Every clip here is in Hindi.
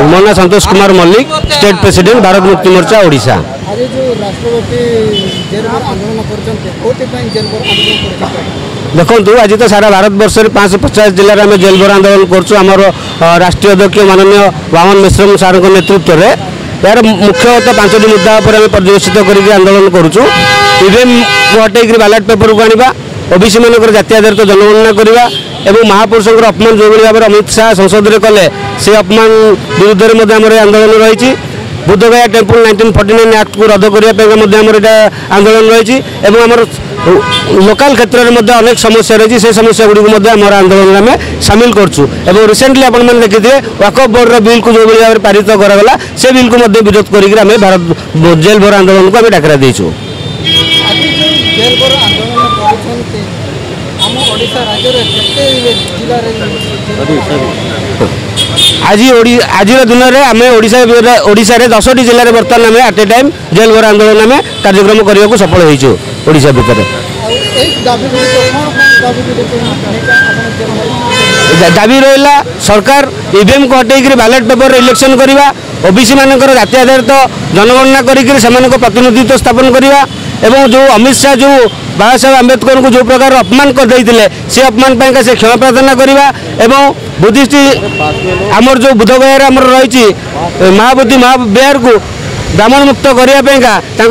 मो ना संतोष कुमार मल्लिक, स्टेट प्रेसिडेंट भारत मुक्ति मोर्चा ओडिशा। आज जो राष्ट्रपति जेल आंदोलन देखो आज तो सारा भारत वर्ष 550 जिले में जेल भर आंदोलन कर राष्ट्रीय अध्यक्ष माननीय वामन मिश्र सार नेतृत्व में यार मुख्यतः 5टी मुद्दा पर आम पर्यवेक्षित कर आंदोलन करुँ। ईवीएम को हटेक बैलेट पेपर को आने ओबीसी मान जातीय आधारित जनगणना करवा एवं महापुरुषों अपमान जो भाव में अमित शाह संसद में कले से अपमान विरुद्ध में आंदोलन रही। बुद्धगया टेम्पल 1949 एक्ट को रद्द करने आंदोलन रही। लोकल क्षेत्र में अनेक समस्या रही से समस्या गुड़ी आंदोलन में सामिल करूँ। रिसेंटली आपने देखिए वक्फ बोर्ड बिल को जो भाव में पारित कराला से बिल को विरोध कर भारत जेल भर आंदोलन को डाकरा देचु। आज दिन में आम ओडिशा रे 10टी जिले में बर्तमान आम एट ए टाइम जेल भर आंदोलन में कार्यक्रम करने को सफल होइछो भितर। दाबी रहा सरकार ईवीएम को हटेक बैलेट पेपर इलेक्शन करवा ओबीसी मान जातीय आधारित जनगणना कर प्रतिनिधित्व स्थापन करवा एवं जो अमित शाह जो बाबा साहेब आंबेडकर को जो प्रकार अपमान करते से अपमान पर से क्षमा प्रार्थना करवा एवं बुद्धिस्ट आमर जो बुद्धगया रही महाबोधि महाविहार को ब्राह्मण मुक्त करने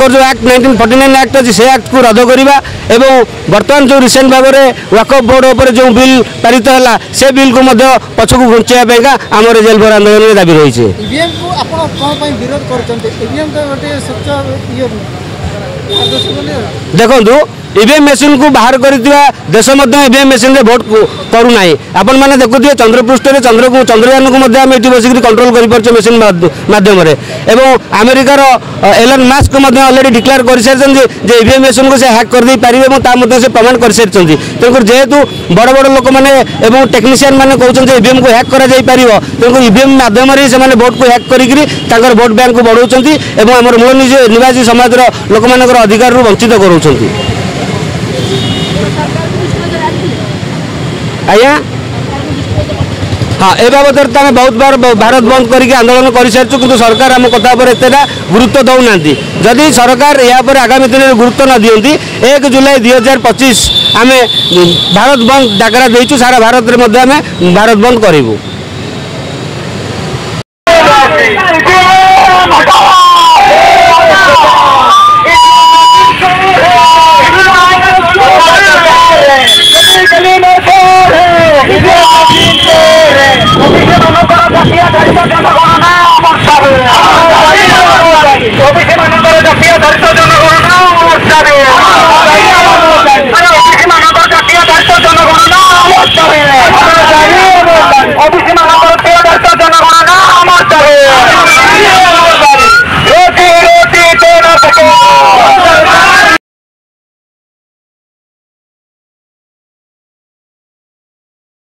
जो एक्ट 1949 एक्ट अच्छी से एक्ट को रद्द करवा एवं बर्तमान जो रिसेंट भाव में वक्फ बोर्ड पर जो बिल पारित है से बिल को पछक घुंचाई आमर जेल भर आंदोलन में दाबी रही है। देखो ईवीएम मशीन को बाहर कर देश ईवीएम मशीन भोट करूना आपण मैंने देखुए चंद्रपृष्ठ चंद्रयान को बसिक कंट्रोल कर मशीन मध्यम अमेरिकार एलन मास्क अलरेडी डिक्लेयर कर सारी ईवीएम मशीन को हैक कर दे पारे से प्रमाण कर सारी तेणुक जेहेतु बड़ बड़ लोक मैंने टेक्नीशियन मैंने कहते ईवीएम को हैक कर तेणुक ईवीएम माध्यम से भोट को हैक कर भोट बैंक को बढ़ाऊँ और मूल निवासी समाज लोक मान अधिकार वंचित कर आज्ञा। हाँ ए बाबद आम बहुत बार भारत बंद करके आंदोलन कर सारी कि सरकार आम कथा पर एत गुरुत्व दौना जदि सरकार यापर आगामी दिन में गुरुत्व न दिखती 1 जुलाई 2025 आम भारत बंद डाकरा देचु सारा भारत में आम भारत बंद करूँ। जनगणना